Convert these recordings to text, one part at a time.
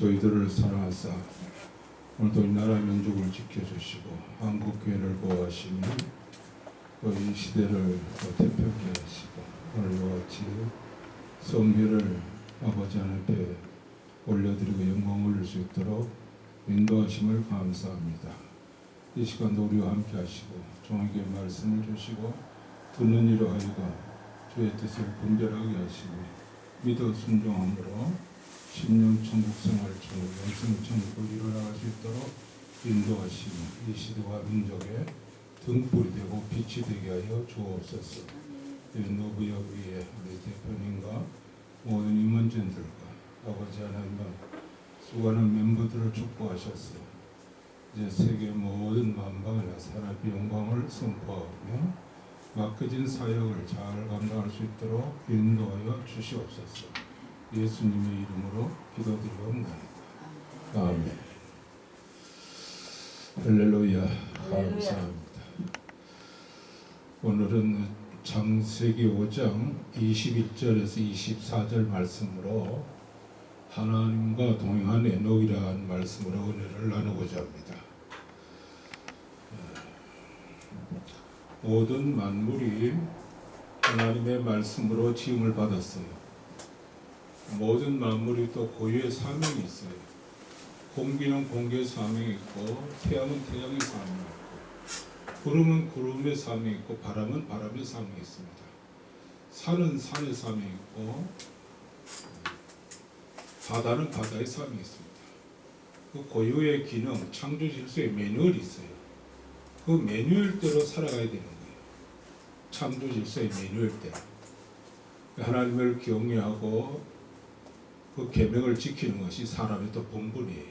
저희들을 사랑하사 오늘도 이 나라 민족을 지켜주시고 한국교회를 보호하시며 또 이 시대를 대표케 하시고 오늘과 같이 성회를 아버지 하나님께 올려드리고 영광 올릴 수 있도록 인도하심을 감사합니다. 이 시간도 우리와 함께 하시고 종에게 말씀을 주시고 듣는 이로 하여금 주의 뜻을 분별하게 하시고 믿어 순종함으로 심령 천국 생활 천국 영생 천국을 이뤄나갈 수 있도록 인도하시며 이 시대와 민족의 등불이 되고 빛이 되게 하여 주옵소서. 노부역 위에 우리 대표님과 모든 임원진들과 아버지 하나님과 수고하는 멤버들을 축복하셔서 이제 세계 모든 만방이나 산업의 영광을 선포하며 맡겨진 사역을 잘 감당할 수 있도록 인도하여 주시옵소서. 예수님의 이름으로 기도드리옵나이다. 아멘. 할렐루야. 감사합니다. 오늘은 창세기 5장 21절에서 24절 말씀으로 하나님과 동행한 에녹이라는 말씀으로 은혜를 나누고자 합니다. 모든 만물이 하나님의 말씀으로 지음을 받았어요. 모든 만물이 또 고유의 사명이 있어요. 공기는 공기의 사명이 있고 태양은 태양의 사명이 있고 구름은 구름의 사명이 있고 바람은 바람의 사명이 있습니다. 산은 산의 사명이 있고 바다는 바다의 사명이 있습니다. 그 고유의 기능, 창조 질서의 매뉴얼이 있어요. 그 매뉴얼대로 살아가야 되는 거예요. 창조 질서의 매뉴얼대로. 하나님을 경외하고 그 계명을 지키는 것이 사람의 또 본분이에요.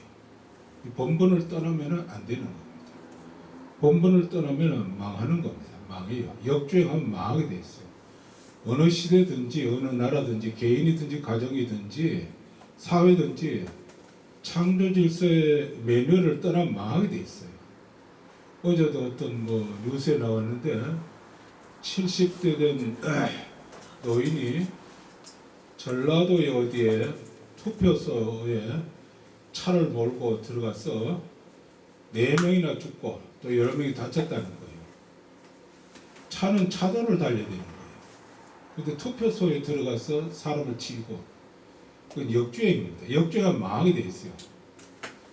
이 본분을 떠나면 안 되는 겁니다. 본분을 떠나면 망하는 겁니다. 망해요. 역주행하면 망하게 돼 있어요. 어느 시대든지 어느 나라든지 개인이든지 가정이든지 사회든지 창조 질서의 매뉴얼을 떠나면 망하게 돼 있어요. 어제도 어떤 뉴스에 나왔는데 70대 된 노인이 전라도의 어디에 투표소에 차를 몰고 들어가서 4명이나 죽고 또 여러 명이 다쳤다는 거예요. 차는 차도를 달려야 되는 거예요. 근데 투표소에 들어가서 사람을 치고 그건 역주행입니다. 역주행은 망하게 돼 있어요.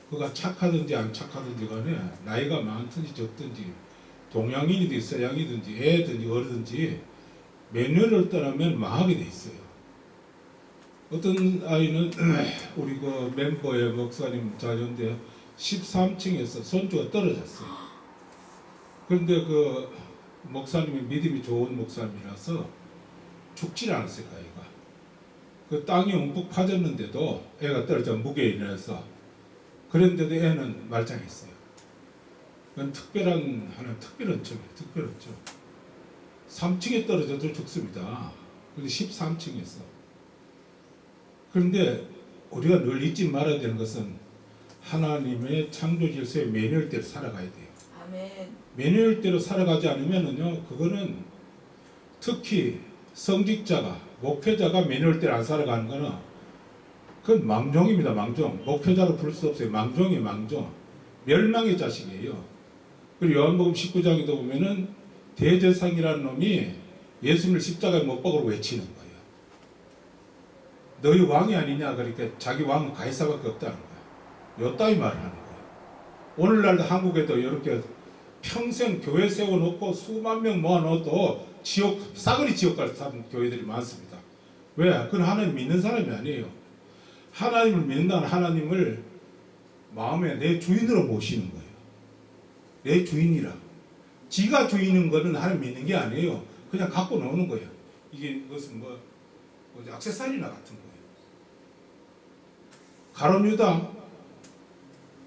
그가 착하든지 안 착하든지 간에 나이가 많든지 적든지 동양인이든지 서양이든지 애든지 어른든지 매뉴얼을 떠나면 망하게 돼 있어요. 어떤 아이는 우리 그 멤버의 목사님 자녀인데 13층에서 손주가 떨어졌어요. 그런데 그 목사님이 믿음이 좋은 목사님이라서 죽질 않았어요. 아이가. 그 땅이 움푹 파졌는데도 애가 떨어져 무게에 인해서 그런데도 애는 말짱했어요. 그건 특별한 점이에요. 특별한 점. 3층에 떨어져도 죽습니다. 그런데 13층에서. 그런데 우리가 늘 잊지 말아야 되는 것은 하나님의 창조 질서의 매뉴얼대로 살아가야 돼요. 아멘. 매뉴얼대로 살아가지 않으면은요, 그거는 특히 성직자가 목회자가 매뉴얼대로 안 살아가는 거는 그건 망종입니다. 망종. 목회자로 부를 수 없어요. 망종이에요. 망종. 멸망의 자식이에요. 그리고 요한복음 19장에도 보면은 대제사장이라는 놈이 예수님을 십자가에 못 박으러 외치는 거예요. 너희 왕이 아니냐. 그러니까 자기 왕은 가이사밖에 없다는 거예요. 요 따위 말을 하는 거예요. 오늘날도 한국에도 이렇게 평생 교회 세워놓고 수만 명 모아놓아도 지옥, 싸그리 지옥 갈 교회들이 많습니다. 왜? 그건 하나님 믿는 사람이 아니에요. 하나님을 믿는다는 하나님을 마음에 내 주인으로 모시는 거예요. 내 주인이라. 지가 주인인 거는 하나님 믿는 게 아니에요. 그냥 갖고 노는 거예요. 이게 무슨 액세서리나 같은 거예요. 가룟 유다,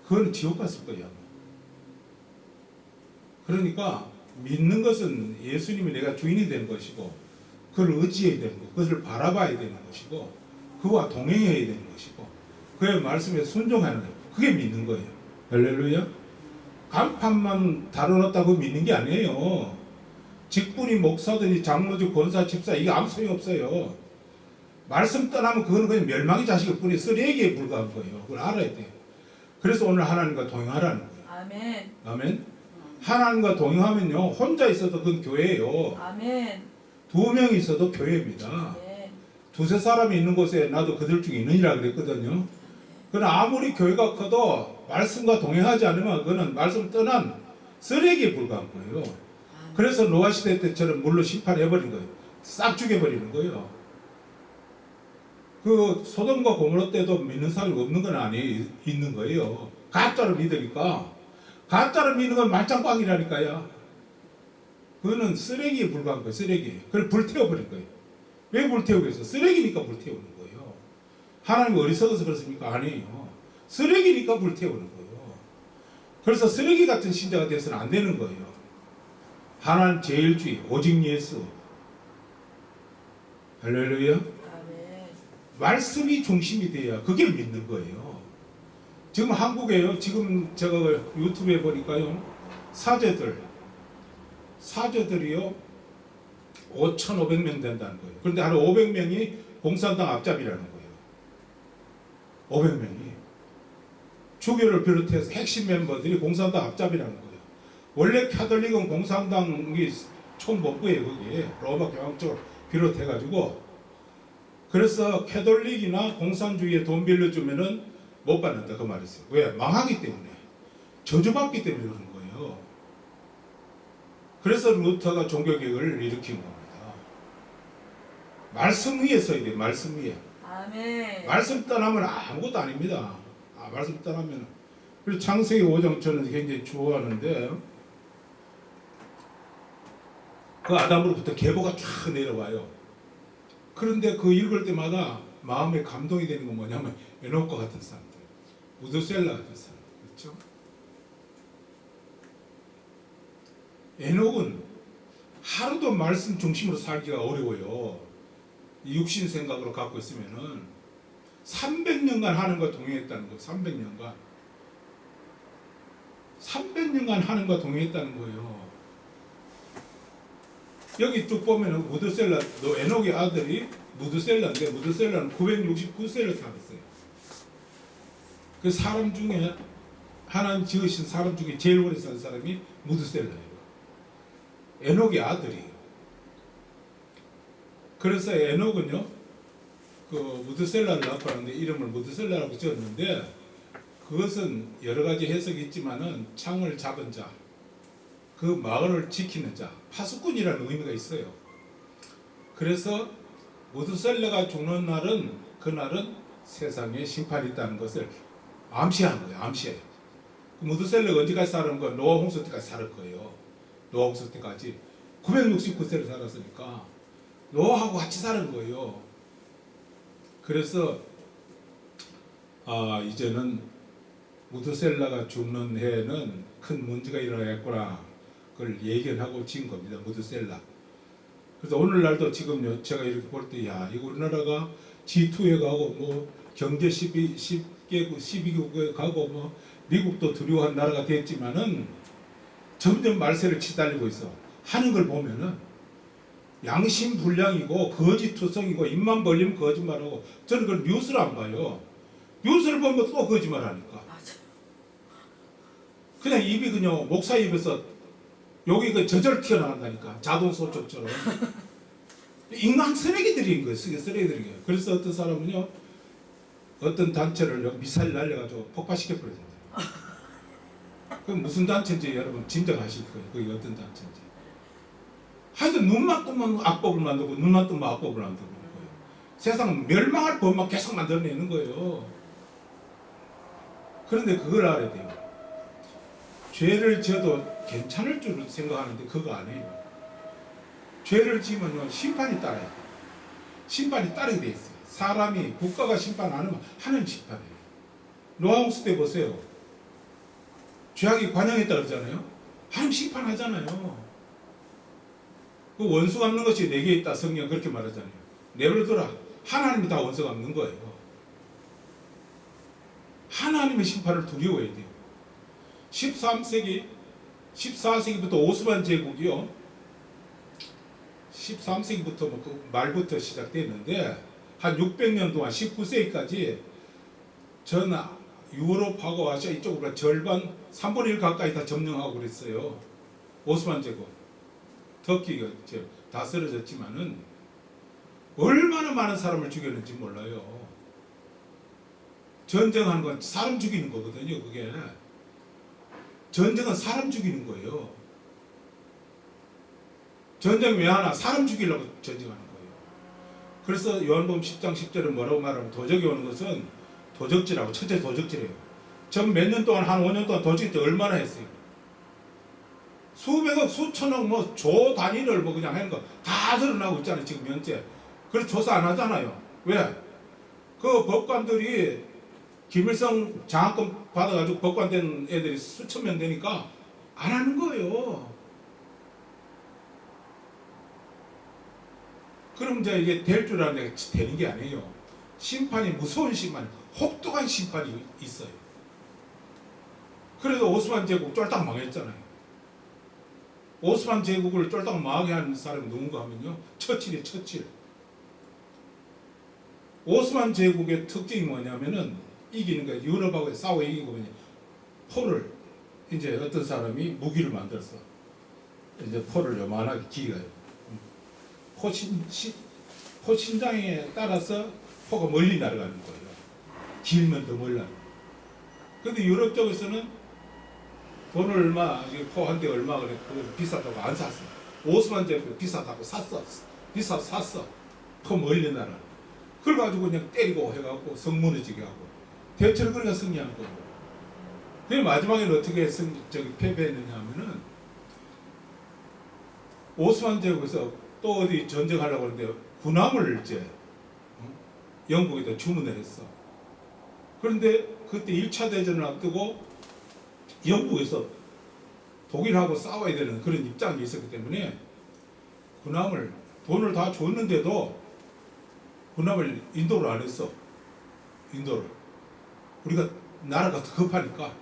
그거는 지옥 갔을 거예요. 그러니까 믿는 것은 예수님이 내가 주인이 되는 것이고 그를 의지해야 되는 것, 그것을 바라봐야 되는 것이고 그와 동행해야 되는 것이고 그의 말씀에 순종하는 거예요. 그게 믿는 거예요. 할렐루야. 간판만 달아놓았다고 믿는 게 아니에요. 직분이 목사든지 장로직 권사 집사 이게 아무 소용 없어요. 말씀 떠나면 그거는 그냥 멸망의 자식일 뿐이 쓰레기에 불과한 거예요. 그걸 알아야 돼요. 그래서 오늘 하나님과 동행하라는 거예요. 아멘. 아멘. 하나님과 동행하면요, 혼자 있어도 그건 교회예요. 아멘. 두 명이 있어도 교회입니다. 네. 두세 사람이 있는 곳에 나도 그들 중에 있느니라 그랬거든요. 그러나 아무리 교회가 커도 말씀과 동행하지 않으면 그거는 말씀 떠난 쓰레기에 불과한 거예요. 그래서 노아 시대 때처럼 물로 심판해버린 거예요. 싹 죽여버리는 거예요. 그 소돔과 고모라 때도 믿는 사람이 없는 건 아니에요. 있는 거예요. 가짜를 믿으니까. 가짜를 믿는 건 말짱꽝이라니까요. 그거는 쓰레기에 불과한 거예요. 쓰레기. 그걸 불태워버린 거예요. 왜 불태우겠어? 쓰레기니까 불태우는 거예요. 하나님이 어리석어서 그렇습니까? 아니에요. 쓰레기니까 불태우는 거예요. 그래서 쓰레기 같은 신자가 돼서는 안 되는 거예요. 하나님 제일주의, 오직 예수. 할렐루야. 아멘. 말씀이 중심이 돼야 그게 믿는 거예요. 지금 한국에요. 지금 제가 유튜브에 보니까요. 사제들이요. 5,500명 된다는 거예요. 그런데 한 500명이 공산당 앞잡이라는 거예요. 500명이. 주교를 비롯해서 핵심 멤버들이 공산당 앞잡이라는 거예요. 원래 카톨릭은 공산당이 총본부예요. 그게 로마 교황 쪽을 비롯해가지고. 그래서 캐톨릭이나 공산주의에 돈 빌려주면은 못 받는다 그 말이었어요. 왜? 망하기 때문에. 저주받기 때문에 그러는 거예요. 그래서 루터가 종교개혁을 일으킨 겁니다. 말씀 위에 서야 돼요. 말씀 위에. 아멘. 말씀 떠나면 아무것도 아닙니다. 말씀 떠나면. 그리고 창세기 5장 저는 굉장히 좋아하는데 그 아담으로부터 계보가 쫙 내려와요. 그런데 그 읽을 때마다 마음에 감동이 되는 건 뭐냐면 에녹과 같은 사람들, 무드셀라 같은 사람들, 그렇죠? 에녹은 하루도 말씀 중심으로 살기가 어려워요. 육신 생각으로 갖고 있으면은 300년간 하나님과 동행했다는 거예요. 300년간. 300년간 하나님과 동행했다는 거예요. 여기 쭉 보면은 무드셀라, 에녹의 아들이 무드셀라인데 무드셀라는 969세를 살았어요. 그 사람 중에 하나님 지으신 사람 중에 제일 오래 산 사람이 무드셀라예요. 에녹의 아들이에요. 그래서 에녹은요, 그 무드셀라를 낳고 하는데 이름을 무드셀라라고 지었는데 그것은 여러 가지 해석이 있지만은 창을 잡은 자, 그 마을을 지키는 자, 파수꾼이라는 의미가 있어요. 그래서 무드셀라가 죽는 날은 그날은 세상에 심판이 있다는 것을 암시한 거예요. 암시해요. 무드셀라가 언제까지 살은 거예요? 노아 홍수 때까지 살 거예요. 노아 홍수 때까지 969세를 살았으니까 노아하고 같이 사는 거예요. 그래서 이제는 무드셀라가 죽는 해에는 큰 문제가 일어나겠구나 그걸 예견하고 지은 겁니다. 무드셀라. 그래서 오늘날도 지금요 제가 이렇게 볼 때 이거 우리나라가 G2에 가고 뭐 경제 10개국 12개국에 가고 뭐 미국도 두려워한 나라가 됐지만은 점점 말세를 치달리고 있어. 하는 걸 보면은 양심불량이고 거짓투성이고 입만 벌리면 거짓말하고 저는 그걸 뉴스를 안 봐요. 뉴스를 보면 또 거짓말하니까. 맞아. 그냥 입이 그냥 목사 입에서 여기 그 저절 튀어나간다니까. 자동 소총처럼. 인간 쓰레기들인 거예요. 쓰레기들인 거예요. 그래서 어떤 사람은요, 어떤 단체를 미사일 날려가지고 폭파시켜 버렸습니다. 그럼 무슨 단체인지 여러분 짐작하실 거예요. 그게 어떤 단체인지. 하여튼 눈만 뜨면 악법을 만들고 눈만 뜨면 악법을 만들고 있는 거예요. 세상 멸망할 법만 계속 만들어내는 거예요. 그런데 그걸 알아야 돼요. 죄를 지어도 괜찮을 줄 생각하는데 그거 아니에요. 죄를 지으면 심판이 따라요. 심판이 따르게 돼 있어요. 사람이 국가가 심판 안 하면 하나님 심판해요. 노아 홍수 때 보세요. 죄악이 관영했다 그러잖아요. 하나님 심판하잖아요. 그 원수 갚는 것이 내게 있다 성경 그렇게 말하잖아요. 내버려둬라. 하나님이 다 원수 갚는 거예요. 하나님의 심판을 두려워해야 돼요. 14세기부터 오스만 제국이요. 13세기부터 그 말부터 시작됐는데 한 600년 동안 19세기까지 전 유럽하고 아시아 이쪽으로 절반 3분의 1 가까이 다 점령하고 그랬어요. 오스만 제국. 터키가 이제 다 쓰러졌지만은 얼마나 많은 사람을 죽였는지 몰라요. 전쟁하는 건 사람 죽이는 거거든요. 그게 전쟁은 사람 죽이는 거예요. 전쟁 왜 하나? 사람 죽이려고 전쟁하는 거예요. 그래서 요한복음 10장 10절에 뭐라고 말하면 도적이 오는 것은 도적질하고 첫째 도적질이에요. 전 몇 년 동안 한 5년 동안 도적질 얼마나 했어요. 수백억 수천억 뭐 조 단위를 뭐 그냥 하는 거 다 드러나고 있잖아요. 지금 현재. 그래서 조사 안 하잖아요. 왜? 그 법관들이 김일성 장학금 받아가지고 법관 된 애들이 수천 명 되니까 안 하는 거예요. 그럼 이제 이게 될 줄 아는데 되는 게 아니에요. 심판이 무서운 심판, 혹독한 심판이 있어요. 그래도 오스만 제국 쫄딱 망했잖아요. 오스만 제국을 쫄딱 망하게 한 사람이 누군가 하면요, 처칠이에요. 처칠. 오스만 제국의 특징이 뭐냐면은 이기는 거예요. 유럽하고 싸워 이기고 그냥 포를 이제 어떤 사람이 무기를 만들었어. 이제 포를 요만하게 기가요. 포 신장에 따라서 포가 멀리 날아가는 거예요. 길면 더 멀리. 근데 유럽 쪽에서는 돈을 얼마, 포 한 대 얼마 그래, 그거 비싸다고 안 샀어. 오스만 제국 비싸다고 샀어. 비싸서 샀어. 포 멀리 날아. 그걸 가지고 그냥 때리고 해갖고 성 무너지게 하고. 대체로 그러니까 승리한 거예요. 그 마지막에는 어떻게 패배했느냐 하면은 오스만 제국에서 또 어디 전쟁하려고 하는데 군함을 이제 영국에다 주문을 했어. 그런데 그때 1차 대전을 앞두고 영국에서 독일하고 싸워야 되는 그런 입장이 있었기 때문에 군함을 돈을 다 줬는데도 군함을 인도를 안 했어. 인도를. 우리가 나라가 더 급하니까.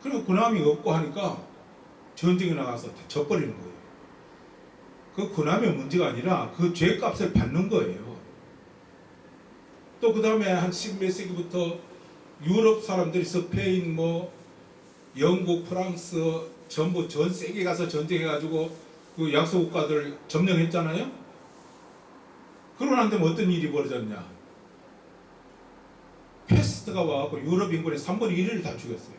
그리고 군함이 없고 하니까 전쟁에 나가서 져버리는 거예요. 그 군함의 문제가 아니라 그 죄값을 받는 거예요. 또 그 다음에 한 10몇 세기부터 유럽 사람들이 스페인, 뭐 영국, 프랑스 전부 전 세계 가서 전쟁해가지고 그 약소 국가들 점령했잖아요. 그러고 난 다음에 어떤 일이 벌어졌냐? 패스트가 와갖고 유럽 인구의 3분의 1을 다 죽였어요.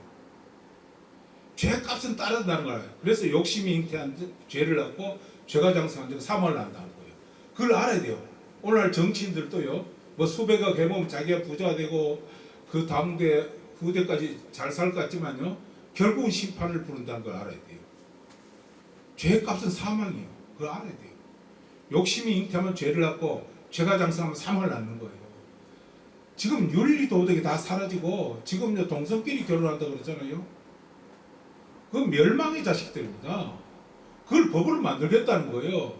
죄값은 따른다는 거예요. 그래서 욕심이 잉태한 죄를 낳고 죄가 장성한 적 사망을 난다는 거예요. 그걸 알아야 돼요. 오늘날 정치인들도요, 뭐 수백억 해보면 자기가 부자가 되고 그 다음대 후대까지 잘 살 것 같지만요, 결국은 심판을 부른다는 걸 알아야 돼요. 죄값은 사망이에요. 그걸 알아야 돼요. 욕심이 잉태하면 죄를 낳고 죄가 장성하면 사망을 낳는 거예요. 지금 윤리 도덕이 다 사라지고 지금 동성끼리 결혼한다고 그러잖아요. 그건 멸망의 자식들입니다. 그걸 법으로 만들겠다는 거예요.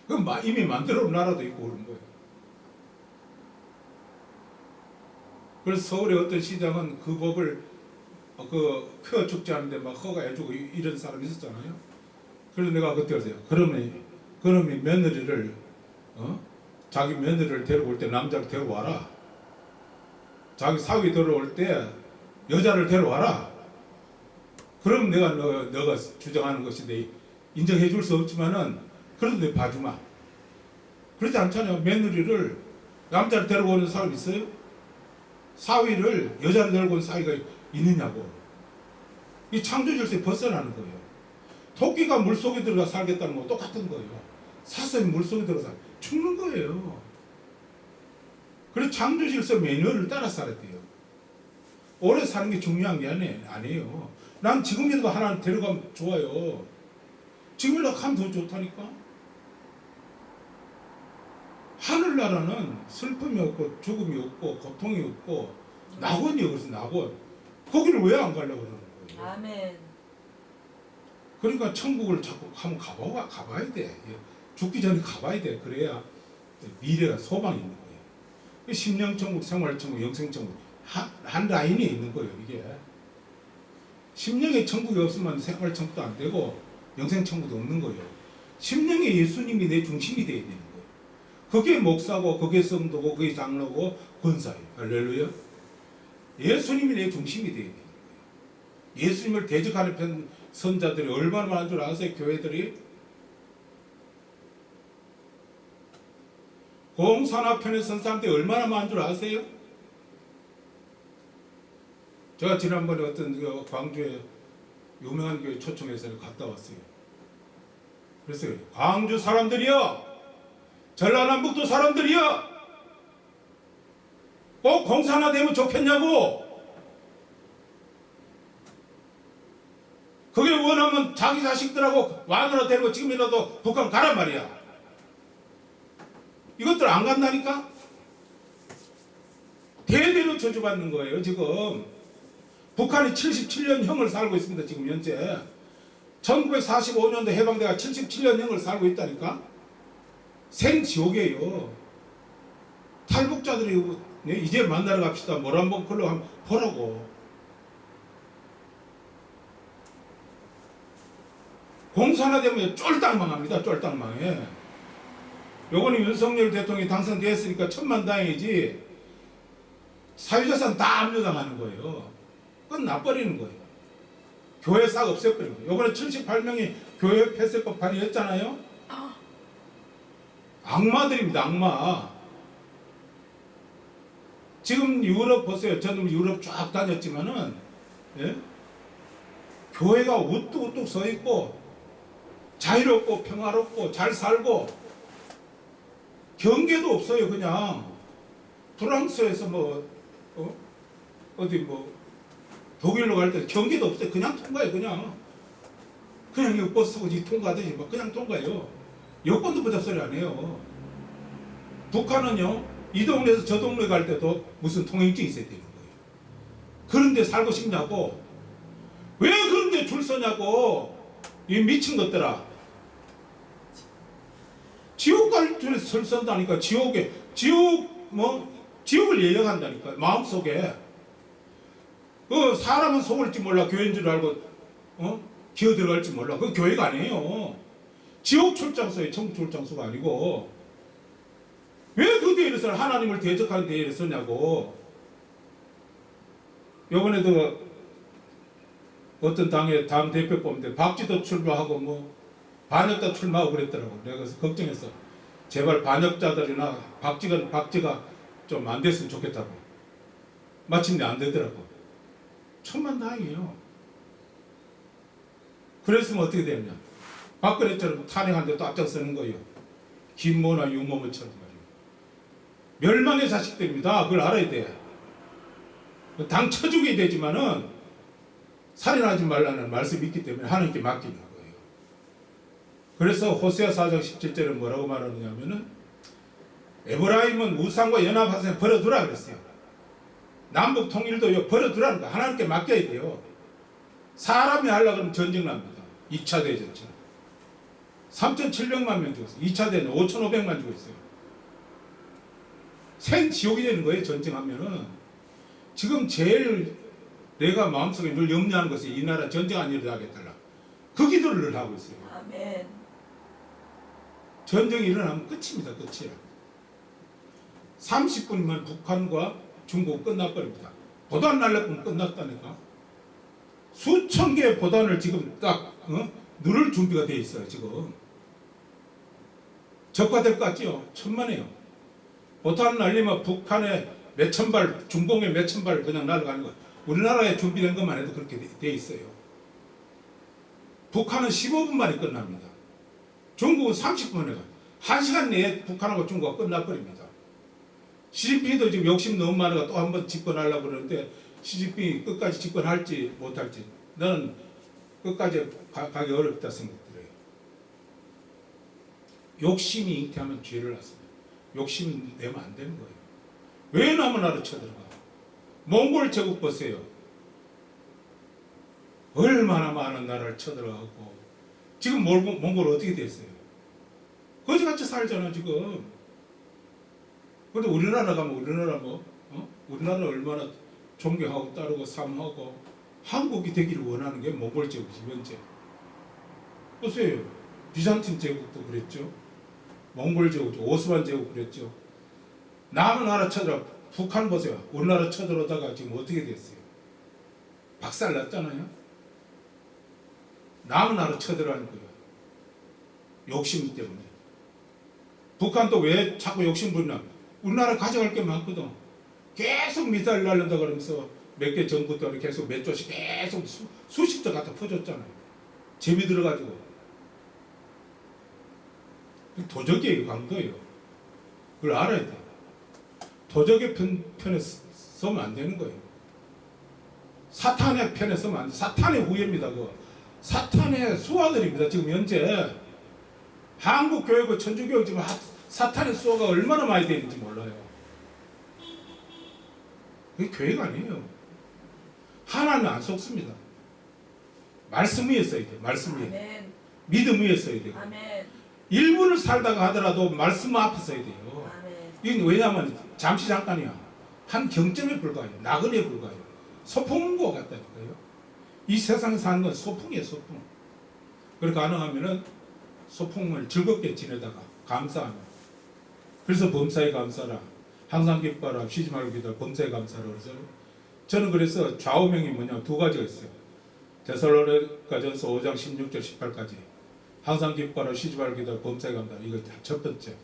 그럼 이미 만들어 놓은 나라도 있고 그런 거예요. 그래서 서울의 어떤 시장은 그 법을 표 축제하는데 막 허가해주고 이런 사람이 있었잖아요. 그래서 내가 그때 그랬어요. 그러면 며느리를 자기 며느리를 데리고 올 때 남자를 데려와라. 자기 사위 데려올 때 여자를 데려와라. 그럼 내가 너가 주장하는 것인데 인정해 줄 수 없지만은 그래도 내 봐주마. 그렇지 않잖아요. 며느리를 남자를 데려오는 사람이 있어요? 사위를 여자를 데리고 온 사위가 있느냐고. 이 창조 질서에 벗어나는 거예요. 토끼가 물속에 들어가 살겠다는 거 똑같은 거예요. 사슴이 물속에 들어가 죽는 거예요. 그래서 창조 질서 매뉴얼을 따라 살아야 돼요. 오래 사는 게 중요한 게 아니에요. 난 지금이라도 하나 데려가면 좋아요. 지금이라도 하면 더 좋다니까. 하늘나라는 슬픔이 없고 죽음이 없고 고통이 없고 낙원이 없어. 낙원. 거기를 왜 안 가려고 그러는 거예요? 아멘. 그러니까 천국을 자꾸 한번 가봐야 돼. 죽기 전에 가봐야 돼. 그래야 미래가 소망이 있는 거예요. 심령천국, 생활천국, 영생천국 한 라인에 있는 거예요. 이게 심령의 천국이 없으면 생활천국도 안 되고 영생천국도 없는 거예요. 심령의 예수님이 내 중심이 되어야 되는 거예요. 그게 목사고 그게 성도고 그게 장로고 권사예요. 할렐루야. 예수님이 내 중심이 되어야 돼요. 예수님을 대적하는 선자들이 얼마나 많은 줄 아세요? 교회들이 공산화편에 선 사람들이 얼마나 많은 줄 아세요? 제가 지난번에 어떤 광주에 유명한 교회 초청해서 갔다 왔어요. 그래서 광주 사람들이요, 전라남북도 사람들이요, 꼭 공산화되면 좋겠냐고. 그게 원하면 자기 자식들하고 왕으로 데리고 지금이라도 북한 가란 말이야. 이것들 안 간다니까? 대대로 저주받는 거예요. 지금 북한이 77년형을 살고 있습니다. 지금 현재 1945년도 해방대가 77년형을 살고 있다니까? 생지옥이에요. 탈북자들이 이제 만나러 갑시다. 뭘 한번 걸로 한번 보라고. 공산화되면 쫄딱 망합니다. 쫄딱 망해. 요번에 윤석열 대통령이 당선되었으니까 천만다행이지, 사유재산 다 압류당하는 거예요. 끝나버리는 거예요. 교회 싹 없애버리는 거예요. 요번에 78명이 교회 폐쇄법 발의했잖아요. 악마들입니다. 악마. 지금 유럽 보세요. 저는 유럽 쫙 다녔지만은, 예? 교회가 우뚝우뚝 서 있고 자유롭고 평화롭고 잘 살고 경계도 없어요. 그냥 프랑스에서 어디 독일로 갈 때 경계도 없어요. 그냥 통과해요. 그냥 이거 버스 타고 통과하듯이 그냥 통과해요. 여권도 보자 소리 안 해요. 북한은요, 이 동네에서 저 동네 갈 때도 무슨 통행증이 있어야 되는 거예요. 그런데 살고 싶냐고. 왜 그런데 줄 서냐고. 이 미친 것들아. 지옥 갈 줄에 설 선다니까. 지옥을 예약한다니까. 마음속에. 사람은 속을지 몰라. 교회인 줄 알고 기어 들어갈지 몰라. 그거 교회가 아니에요. 지옥 출장소예요. 천국 출장소가 아니고. 왜 그 대회를 서 하나님을 대적하는 대회를 서냐고. 요번에도 어떤 당의 당 대표 뽑는데 박지도 출마하고 반역자 출마하고 그랬더라고. 내가 그래서 걱정했어. 제발 반역자들이나 박지가 좀 안 됐으면 좋겠다고. 마침내 안 되더라고. 천만다행이에요. 그랬으면 어떻게 되느냐. 박근혜처럼 탄핵하는데 또 앞장서는 거예요. 김모나 윤모모처럼 말이에요. 멸망의 자식들입니다. 그걸 알아야 돼. 당 쳐주게 되지만은 살인하지 말라는 말씀이 있기 때문에 하나님께 맡기는 거예요. 그래서 호세아 4장 17절에 뭐라고 말하느냐면은 에브라임은 우상과 연합하세요. 버려두라 그랬어요. 남북 통일도 버려두라는 거예요. 하나님께 맡겨야 돼요. 사람이 하려고 하면 전쟁 납니다. 2차 대전처럼. 3,700만 명 죽었어요. 2차 대전 5,500만 죽었어요. 생지옥이 되는 거예요. 전쟁하면은. 지금 제일 내가 마음속에 늘 염려하는 것이 이 나라 전쟁 안 일어나게 해달라. 그 기도를 늘 하고 있어요. 아멘. 전쟁이 일어나면 끝입니다. 끝이야. 30분이면 북한과 중국 끝나버립니다. 보단 날려면 끝났다니까. 수천 개의 보단을 지금 딱 누를 준비가 돼 있어요. 지금 적화될 것 같지요? 천만에요. 보단 날리면 북한에 몇천 발, 중공에 몇천 발 그냥 날아가는 거. 우리나라에 준비된 것만 해도 그렇게 돼 있어요. 북한은 15분 만에 끝납니다. 중국은 30분에 가요. 1시간 내에 북한하고 중국가 끝나버립니다. 시진핑도 지금 욕심 너무 많아가 또 한 번 집권하려고 그러는데 시진핑이 끝까지 집권할지 못할지 나는 끝까지 가기 어렵다 생각들어요. 욕심이 잉태하면 죄를 낳습니다. 욕심 내면 안 되는 거예요. 왜 남의 나라 쳐들어가? 몽골 제국 보세요. 얼마나 많은 나라를 쳐들어가고 지금 몽골 어떻게 됐어요? 거지같이 살잖아 지금. 근데 우리나라 가면 우리나라 우리나라 얼마나 존경하고 따르고 사랑하고 한국이 되기를 원하는 게 몽골 제국이 현재. 보세요. 비잔틴 제국도 그랬죠. 몽골 제국, 오스만 제국 그랬죠. 남은 나라 쳐들어 북한 보세요. 우리나라 쳐들어다가 지금 어떻게 됐어요? 박살 났잖아요. 남은 나라 쳐들어가는 거예요. 욕심 때문에. 북한도 왜 자꾸 욕심 부리나? 우리나라 가져갈 게 많거든. 계속 미사일 날린다 그러면서 몇 개 전부터 계속 몇 조씩 계속 수십 조 갖다 퍼줬잖아요. 재미 들어가지고. 도적이에요, 강도예요. 그걸 알아야 돼. 도적의 편에 서면 안 되는 거예요. 사탄의 편에 서면 안 돼. 사탄의 후예입니다. 그거. 사탄의 수하들입니다. 지금 현재 한국 교육과 천주 교육 지금 사탄의 수호가 얼마나 많이 되는지 몰라요. 그게 교회가 아니에요. 하나는 안 속습니다. 말씀 위에 써야 돼요. 말씀 위에. 아멘. 믿음 위에 써야 돼요. 아멘. 1분을 살다가 하더라도 말씀 앞에 써야 돼요. 아멘. 이건 왜냐하면 잠시 잠깐이야. 한 경점에 불과해요. 나그네에 불과해요. 소풍과 같다니까요. 이 세상에 사는 건 소풍이에요. 소풍. 그렇게 가능하면은 소풍을 즐겁게 지내다가 감사하며. 그래서 범사에 감사라. 항상 기뻐라. 쉬지 말고 기도하라. 범사에 감사라. 그래서 저는 그래서 좌우명이 뭐냐 두 가지가 있어요. 데살로니가전서 5장 16절 18까지 항상 기뻐라. 쉬지 말고 기도하라. 범사에 감사라. 이거 첫 번째.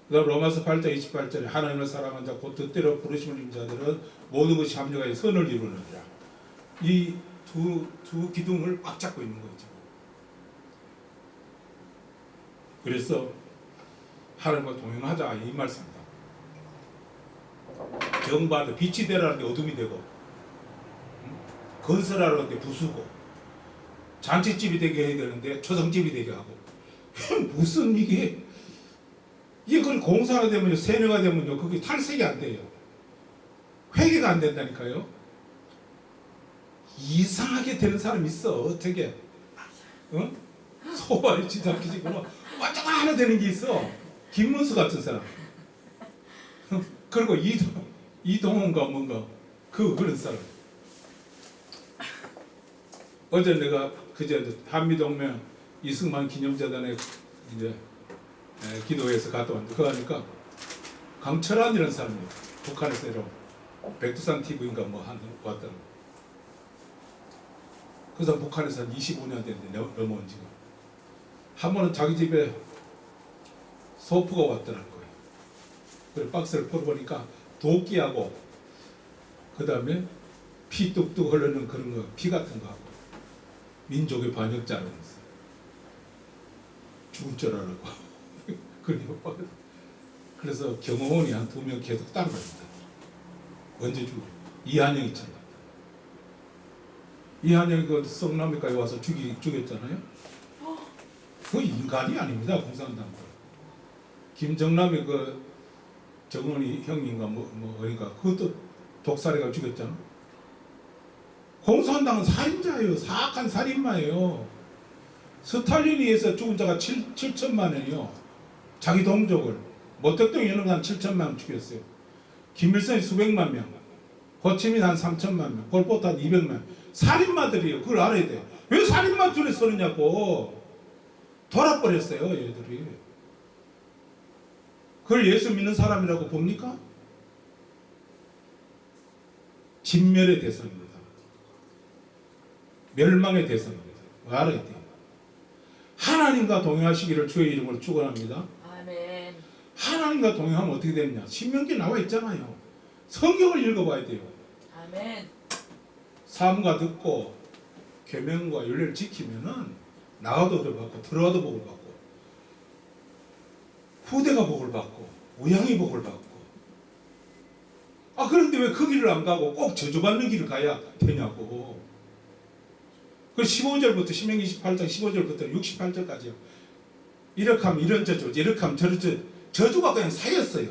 그 다음 로마서 8장 28절에 하나님을 사랑한 자 곧 뜻대로 부르심을 입은 자들은 모든 것이 합력하여 선을 이루느니라. 이 두 기둥을 꽉 잡고 있는 거죠. 그래서 하나님과 동행하자 이 말씀입니다. 정반대 빛이 되라는데 어둠이 되고 건설하라는데 부수고 잔치집이 되게 해야 되는데 초상집이 되게 하고 무슨 이게 그걸 공사가 되면요 세뇌가 되면요 그게 탈색이 안 돼요. 회개가 안 된다니까요. 이상하게 되는 사람이 있어. 어떻게 소발이 지잡히지고 완전 하나 되는 게 있어. 김문수 같은 사람. 그리고 이동훈가 뭔가 그런 사람. 어제 내가 그제 한미동맹 이승만 기념재단에 이제 기도회에서 갔다 왔는데 그거 하니까 강철환이라는 사람이 북한에서 이런 백두산 TV인가 뭐 왔더라고. 그 사람 북한에서 한 25년 됐는데 넘어온 지가. 한 번은 자기 집에 소프가 왔더라는 거예요. 그래 박스를 풀어보니까 도끼하고 그 다음에 피 뚝뚝 흐르는 그런 거, 피 같은 거 하고 민족의 반역자라면서 죽을 줄 알았고 그래서 경호원이 한 2명 계속 따라갑니다. 언제 죽어? 이한영이처럼. 이한영이 그 성남에까지 와서 죽였잖아요. 그 인간이 아닙니다. 공산당. 김정남이 그 정원이 형인가 그러니까 그것도 독살해가 죽였잖아. 공산당은 살인자예요. 사악한 살인마예요. 스탈린에 의해서 죽은 자가 7천만이에요. 자기 동족을. 모택동이 한 7천만 죽였어요. 김일성이 수백만 명. 호치민 한 3천만 명. 폴포트 한 200만 명. 살인마들이에요. 그걸 알아야 돼요. 왜 살인마 줄에 서느냐고. 돌아버렸어요. 얘들이. 그걸 예수 믿는 사람이라고 봅니까? 진멸의 대상입니다. 멸망의 대상입니다. 알아야 돼요. 하나님과 동행하시기를 주의 이름으로 축원합니다. 아멘. 하나님과 동행하면 어떻게 되느냐? 신명기에 나와 있잖아요. 성경을 읽어봐야 돼요. 아멘. 삶과 듣고 계명과 윤례를 지키면은 나가도 얻어 받고 들어와도 복을 받고 후대가 복을 받고 우양이 복을 받고. 그런데 왜 그 길을 안 가고 꼭 저주받는 길을 가야 되냐고. 그 15절부터 신명기 28장 15절부터 68절까지요. 이렇게 하면 이런 저주, 이렇게 하면 저런 저주가 그냥 사였어요.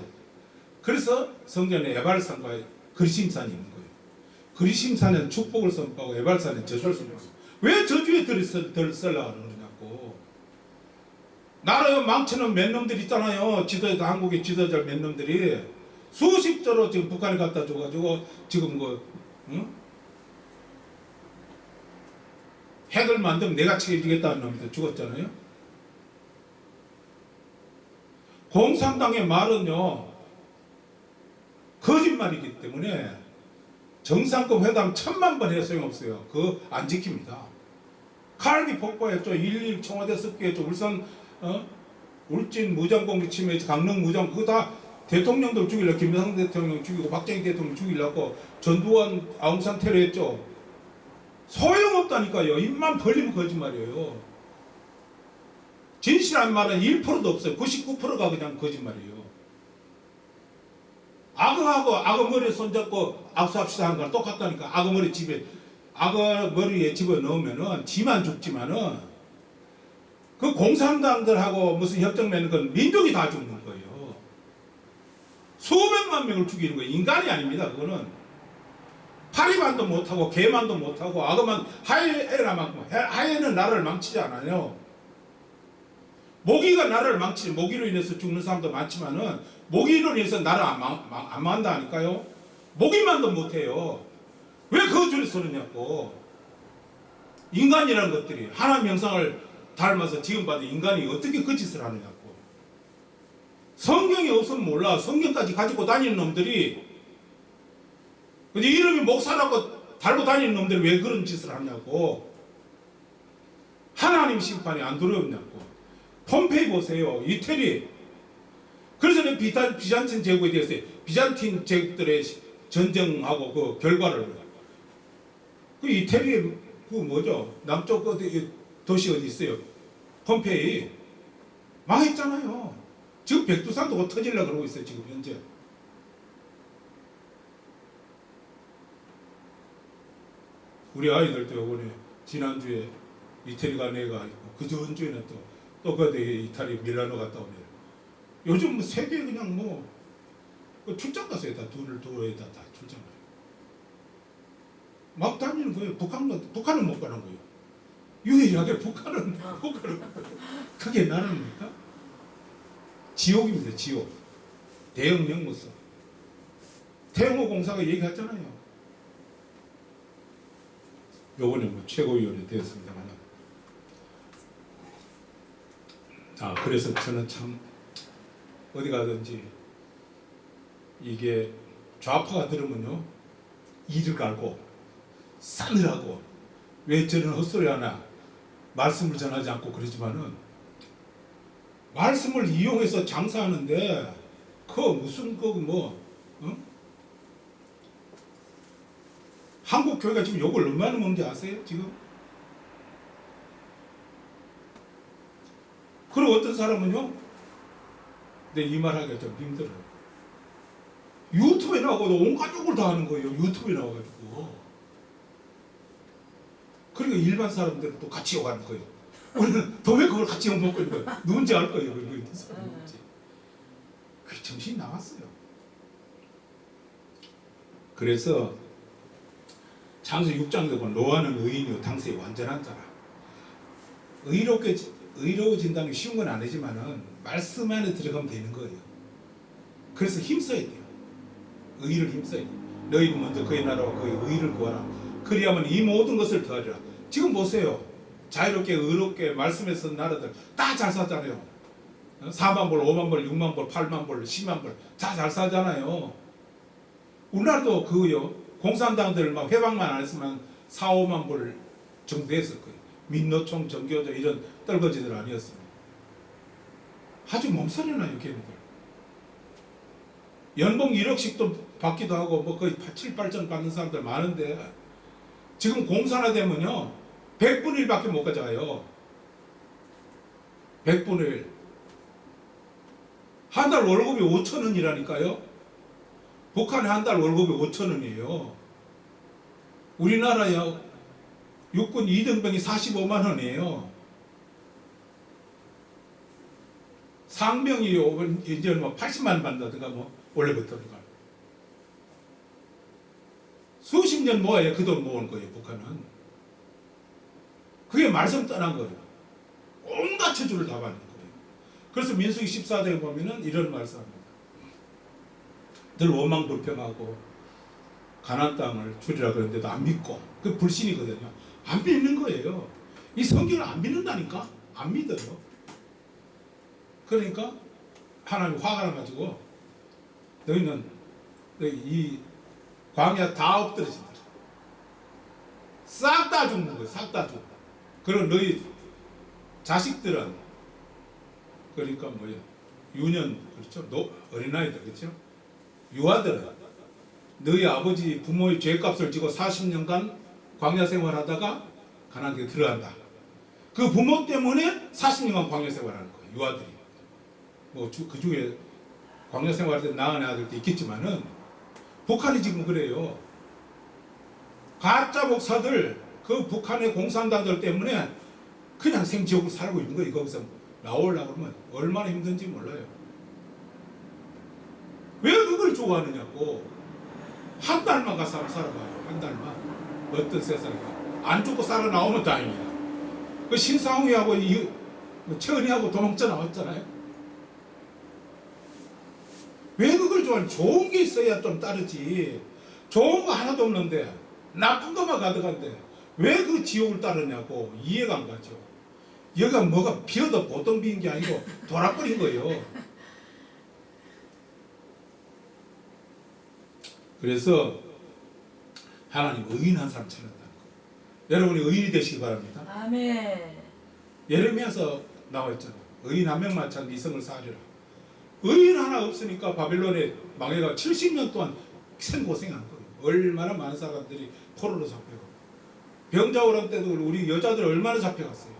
그래서 성전에 에발산과 그리심산이 있는 거예요. 그리심산은 축복을 선포하고 에발산은 저주를 선포하고. 왜 저주에 들쓰려고 그러냐고. 나라에 망치는 몇 놈들이 있잖아요. 한국의 지도자 몇 놈들이 수십 조로 지금 북한에 갖다 줘가지고 지금 핵을 만들면 내가 책임지겠다는 놈들 죽었잖아요. 공산당의 말은요 거짓말이기 때문에 정상급 회담 1000만 번 해도 소용없어요. 그거 안 지킵니다. 칼기 폭파했죠. 1.1 청와대 습기했죠. 울진 무장공개 침해, 강릉 무장, 그거 다 대통령들 죽이려고, 김대중 대통령 죽이고 박정희 대통령 죽이려고 전두환 아웅산 테러했죠. 소용없다니까요. 입만 벌리면 거짓말이에요. 진실한 말은 1%도 없어요. 99%가 그냥 거짓말이에요. 악어하고 악어 머리에 손잡고 악수합시다 하는 거랑 똑같다니까. 악어 머리에 집어 넣으면은 지만 죽지만은 그 공산당들하고 무슨 협정 맺는 건 민족이 다 죽는 거예요. 수백만 명을 죽이는 거예요. 인간이 아닙니다. 그거는 파리만도 못하고 개만도 못하고 악어만 하에는 나라를 망치지 않아요. 모기가 나라를 망치지. 모기로 인해서 죽는 사람도 많지만은 모기로 인해서 나라 안 망한다니까요. 모기만도 못해요. 왜 그 줄에 서느냐고. 인간이라는 것들이 하나님 형상을 닮아서 지음받은 인간이 어떻게 그 짓을 하느냐고. 성경이 없으면 몰라. 성경까지 가지고 다니는 놈들이, 근데 이름이 목사라고 달고 다니는 놈들이 왜 그런 짓을 하냐고. 하나님 심판이 안 두렵냐고. 폼페이 보세요. 이태리. 그래서 비잔틴 제국에 대해서 비잔틴 제국들의 전쟁하고 그 결과를, 그 이태리에 그 뭐죠? 남쪽 도시 어디 있어요? 폼페이. 망했잖아요. 지금 백두산도 곧 터질라 그러고 있어요. 지금 현재. 우리 아이들도 요번에 지난주에 이태리 간 애가 있고 그 전주에는 또 그 이탈리 밀라노 갔다 오네요. 요즘 뭐 세계 그냥 뭐 출장 갔어요. 다 둘에다 다 출장을. 막 다니는 거예요. 북한은 못 가는 거예요. 유일하게 북한은 못 가는 거예요. 그게 나라입니까? 지옥입니다. 지옥. 대형 영무소. 태영호 공사가 얘기했잖아요. 요번에 뭐 최고위원이 되었습니다만. 그래서 저는 참 어디 가든지 이게 좌파가 들으면요 이를 갈고 싸늘하고 왜 저런 헛소리 하나 말씀을 전하지 않고 그러지만은 말씀을 이용해서 장사하는데 그 무슨 한국 교회가 지금 욕을 얼마나 먹는지 아세요? 지금? 그리고 어떤 사람은요, 근데 이 말 하기가 좀 힘들어요. 유튜브에 나오고도 온갖 욕을 다 하는 거예요. 유튜브에 나와가지고. 그러니까 일반 사람들은 또 같이 욕하는 거예요. 우리는 더 왜 그걸 같이 욕먹고 있는 거예요. 누군지 알 거예요. 그거 있는 사람 누군지. 그게 정신이 나갔어요. 그래서 창세 6장에 보면 노아는 의인이요 당시에 완전한 자라. 의로워진다는 게 쉬운 건 아니지만은 말씀 안에 들어가면 되는 거예요. 그래서 힘써야 돼요. 의를 힘써야 돼요. 너희는 먼저 그의 나라와 그의 의를 구하라. 그리하면 이 모든 것을 더하리라. 지금 보세요. 자유롭게 의롭게 말씀에서 나라들 다 잘 사잖아요. 4만 불, 5만 불, 6만 불, 8만 불, 10만 불 다 잘 사잖아요. 우리나라도 그요. 공산당들 막 회방만 안 했으면 4, 5만 불 정도 했을 거예요. 민노총, 정교조 이런 떨거지들 아니었습니다. 아주 몸살이 나요, 걔네들. 연봉 1억씩도 받기도 하고 뭐 거의 7, 8천 받는 사람들 많은데 지금 공산화되면요 100분의 1밖에 못 가져가요. 100분의 1. 한 달 월급이 5천 원이라니까요. 북한의 한 달 월급이 5천 원이에요. 우리나라요 육군 2등병이 45만 원이에요. 상병이 이제 뭐 80만 원 받는다든가 뭐 원래부터니까 수십 년 모아야 그 돈 모은 거예요. 북한은. 그게 말씀 떠난 거예요. 온갖 처주를 다 받는 거예요. 그래서 민수기 14장에 보면은 이런 말씀합니다. 늘 원망불평하고 가나안 땅을 주리라 그랬는데도 안 믿고 그 불신이거든요. 안 믿는 거예요. 이 성경을 안 믿는다니까. 안 믿어요. 그러니까 하나님 화가 나가지고 너희 이 광야 다 엎드러진다. 싹 다 죽는 거예요. 싹 다 죽어. 그리고 너희 자식들은 그러니까 뭐야 유년 그렇죠. 어린아이들 그렇죠. 유아들은 너희 아버지 부모의 죄값을 지고 40년간 광야 생활하다가 가나안에 들어간다. 그 부모 때문에 40년간 광야 생활하는 거예요. 유아들이. 뭐 그 중에 광야 생활할 때 낳은 아들도 있겠지만은 북한이 지금 그래요. 가짜 목사들 그 북한의 공산당들 때문에 그냥 생지옥을 살고 있는 거예요. 거기서 나오려고 그러면 얼마나 힘든지 몰라요. 왜 그걸 좋아하느냐고. 한 달만 가서 한번 살아봐요. 한 달만. 어떤 세상이야. 안 죽고 살아나오면 다행이야. 그 신상훈이하고 최은희하고 도망쳐 나왔잖아요. 왜 그걸 좋아하냐. 좋은 게 있어야 좀 따르지. 좋은 거 하나도 없는데 나쁜 것만 가득한데 왜 그 지옥을 따르냐고. 이해가 안 가죠. 여기가 뭐가 비어도 보통 비인 게 아니고 돌아버린 거예요. 그래서 하나님 의인 한 사람 찾는다는 거예요. 여러분이 의인이 되시기 바랍니다. 아멘. 예레미야서 나와 있잖아요. 의인 한 명만 찾는 이성을 쌓으리라. 의인 하나 없으니까 바빌론의 망해가 70년 동안 생고생한 거예요. 얼마나 많은 사람들이 포로로 잡혀가고 병자호란 때도 우리 여자들 얼마나 잡혀갔어요.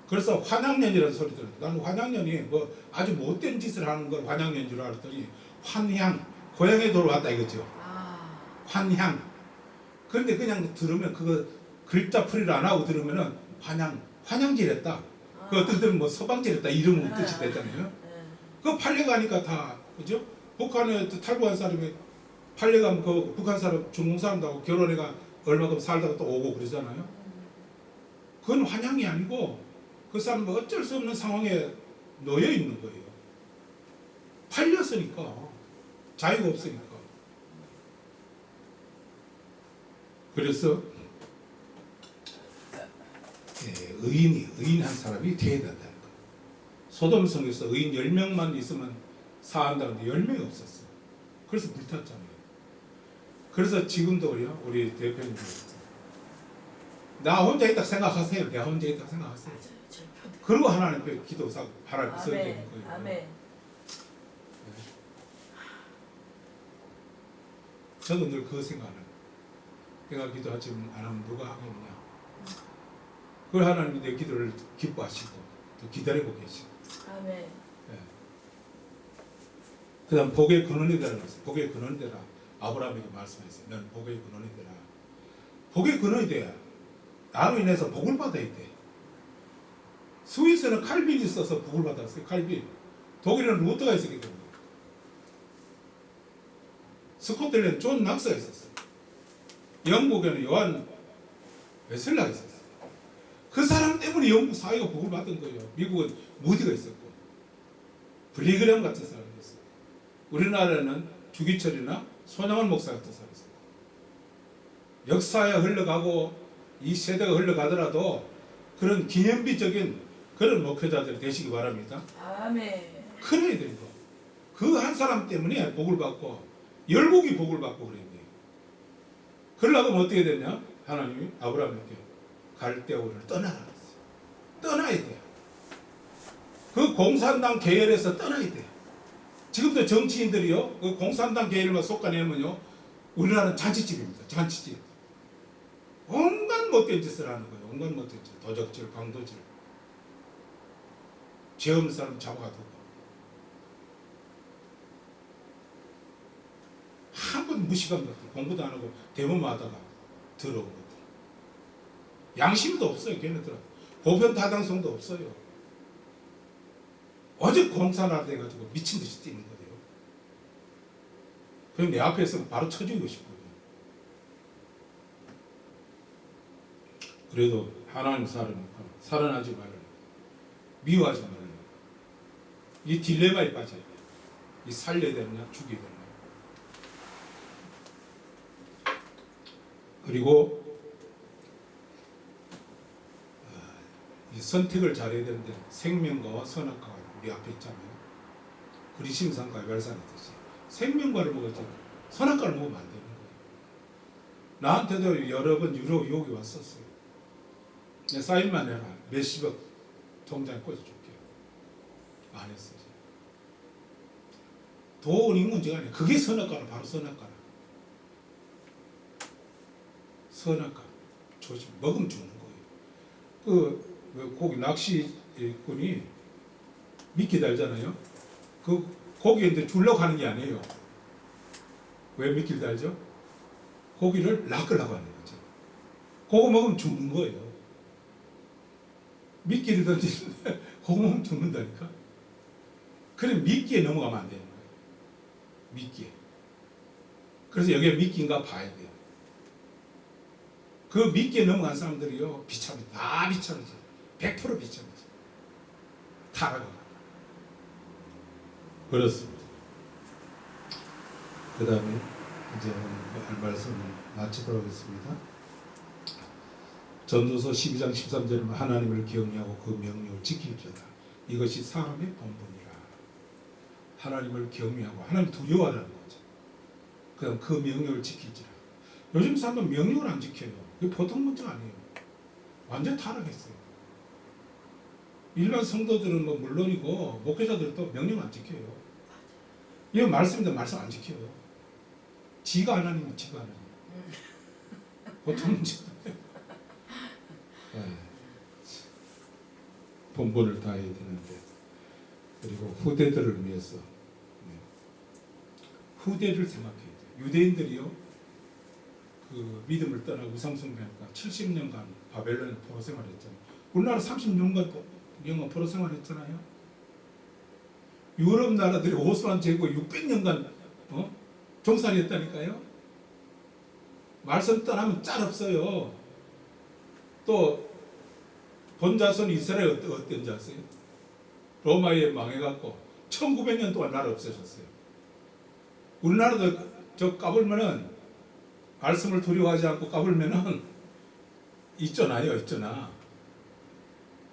그래서 환양년이라는 소리 들었어요. 나는 환양년이 뭐 아주 못된 짓을 하는 걸 환양년인 줄 알았더니 환향, 고향에 돌아왔다 이거죠. 환향. 그런데 그냥 들으면 그거 글자 풀이를 안 하고 들으면은 환양질했다. 그 어떤 때는 뭐 서방질했다 이런 뜻이 되잖아요. 그 팔려가니까 다 그죠? 북한에 탈북한 사람이 팔려가면 그 북한 사람 중국 사람하고 결혼해가 얼마큼 살다가 또 오고 그러잖아요. 그건 환양이 아니고 그 사람은 어쩔 수 없는 상황에 놓여 있는 거예요. 팔렸으니까 자유가 없으니까. 그래서 의인 한 사람이 되어야 된다는 거예요. 소돔 성에서 의인 10명만 있으면 사한다는데 10명이 없었어요. 그래서 불탔잖아요. 그래서 지금도 우리 대표님 나 혼자 있다 생각하세요. 내가 혼자 있다 생각하세요. 그리고 하나님 앞에 기도하고 하나님 써야 되는 거예요. 아멘. 저도 늘 그거 생각하는 내가 기도하지 안 하면 누가 하겠냐. 그걸 하나님이 내 기도를 기뻐하시고 또 기다리고 계시고. 아멘. 네. 그 다음 복의 근원이 되라 그랬어요. 복의 근원이 되라. 아브라함에게 말씀했어요. 너는 복의 근원이 되라. 복의 근원이 돼야 나로 인해서 복을 받아야 돼. 스위스는 칼빈이 있어서 복을 받았어요. 칼빈. 독일에는 루터가 있었기 때문에. 스코틀랜드 존 낙서가 있었어요. 영국에는 요한 웨슬라가 있었어요. 그 사람 때문에 영국 사회가 복을 받은 거예요. 미국은 무디가 있었고 블리그램 같은 사람이 있었고 우리나라는 주기철이나 손양원 목사 같은 사람이 있었고 역사에 흘러가고 이 세대가 흘러가더라도 그런 기념비적인 그런 목회자들이 되시기 바랍니다. 아멘. 그래야 돼요. 그 한 사람 때문에 복을 받고 열국이 복을 받고 그랬네요. 그러려면 어떻게 됐냐? 하나님이 아브라함에게 갈대아우를 떠나라 그랬어요. 떠나야 돼요. 그 공산당 계열에서 떠나야 돼요. 지금도 정치인들이요, 그 공산당 계열만 솎아내면요, 우리나라는 잔치집입니다. 잔치집. 온갖 못된 짓을 하는 거예요. 온갖 못된 짓. 도적질, 강도질. 죄 없는 사람 잡아가두고. 한 번 무식한 것들, 공부도 안 하고 대모만 하다가 들어온 것들. 양심도 없어요, 걔네들은. 보편타당성도 없어요. 어제 공산화가 돼가지고 미친 듯이 뛰는 거예요. 그럼 내 앞에 있으면 바로 쳐주고 싶거든요. 그래도 하나님 사람이니까 살아나지 말아요. 미워하지 말아요. 이 딜레마에 빠져요. 이 살려야 되느냐, 죽여야 되느냐. 그리고 이 선택을 잘해야 되는데 생명과와 선악과가 우리 앞에 있잖아요. 그리심산 가이발산이듯이 생명과를 먹었지 선악과를 먹으면 안 되는 거예요. 나한테도 여러 번 유혹이 왔었어요. 내 사인만 해라. 몇십억 통장에 꽂아줄게요. 안 했어요. 돈이 문제가 아니에요. 그게 선악과라. 바로 선악과라. 선악과. 조심. 먹으면 죽는 거예요. 고기 낚시꾼이 미끼 달잖아요. 그 고기인데 주려고 하는 게 아니에요. 왜 미끼를 달죠? 고기를 낚으려고 하는 거죠. 그거 먹으면 죽는 거예요. 미끼를 던지는데 그거 먹으면 죽는다니까. 그래 미끼에 넘어가면 안 되는 거예요. 미끼에. 그래서 여기에 미끼인가 봐야 돼요. 그 미끼에 넘어간 사람들이요 비참해. 다 비참해져. 100% 비참해져. 타락을. 그렇습니다. 그 다음에 이제 할 말씀을 마치도록 하겠습니다. 전도서 12장 13절에 하나님을 경외하고 그 명령을 지킬지어다. 이것이 사람의 본분이라. 하나님을 경외하고 하나님 두려워하라는 거죠. 그다음 그 명령을 지킬지라. 요즘 사람은 명령을 안 지켜요. 이게 보통 문제가 아니에요. 완전 타락했어요. 일반 성도들은 뭐 물론이고 목회자들도 명령 안 지켜요. 이거 말씀인데 말씀 안 지켜요. 지가 하나님은 지가 하나님. 보통 문제가 본분을 다해야 되는데 그리고 후대들을 위해서 후대를 생각해야 돼요. 유대인들이요 그 믿음을 떠나고 우상숭배하니까 70년간 바벨론에 포로 생활했잖아요. 우리나라 30년간 포로 생활했잖아요. 유럽 나라들이 오스만 제국 600년간 종살이했다니까요. 말씀 떠나면 짤 없어요. 또 본자손 이스라엘 어떤지 아세요? 로마에 망해갖고 1900년 동안 나라 없애셨어요. 우리나라도 저 까불면은 말씀을 두려워하지 않고 까불면은 있잖아요.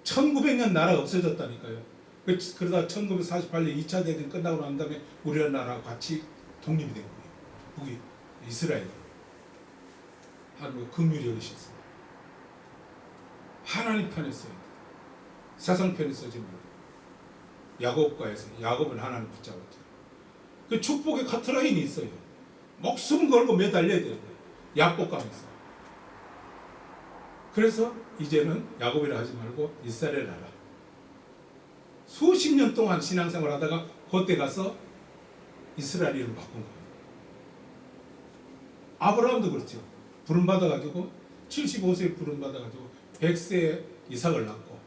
1900년 나라가 없어졌다니까요. 그러다 1948년 2차 대전 끝나고 난 다음에 우리나라와 같이 독립이 된 거예요. 북이 이스라엘. 하나님 긍휼히 여기셨어요. 하나님 편에 써야 돼요. 세상 편에 쓰지 말고. 야곱과에서 야곱은 하나님 붙잡았죠. 그 축복의 카트라인이 있어요. 목숨 걸고 매달려야 되는 거예요. 약복감에서. 그래서 이제는 야곱이라 하지 말고 이스라엘 하라. 수십 년 동안 신앙생활 하다가 그때 가서 이스라엘 이름 바꾼 거예요. 아브라함도 그렇죠. 부름받아가지고 75세에 부름받아가지고 100세에 이삭을 낳고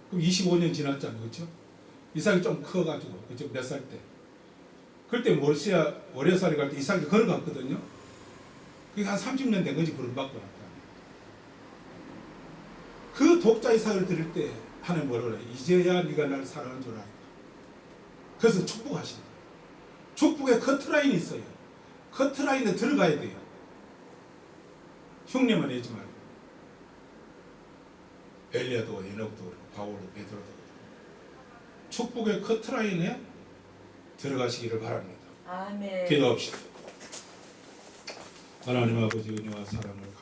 그럼 25년 지났잖아요. 그렇죠? 이삭이 좀 커가지고 그렇죠? 몇 살 때. 그때 모르시아 오레살이 갈 때 이삭이 걸어갔거든요. 그게 한 30년 된 거지 부름받고 났다. 그 독자 이삭을 들을 때 하나님 뭐라고 그래? 이제야 네가 나를 사랑하는 줄 알았다. 그래서 축복하신다. 축복에 커트라인이 있어요. 커트라인에 들어가야 돼요. 흉내만 내지 말고. 엘리야도 에녹도 바울도 베드로도 축복의 커트라인에 들어가시기를 바랍니다. 아멘. 기도합시다. 하나님 아버지 은혜와 사랑을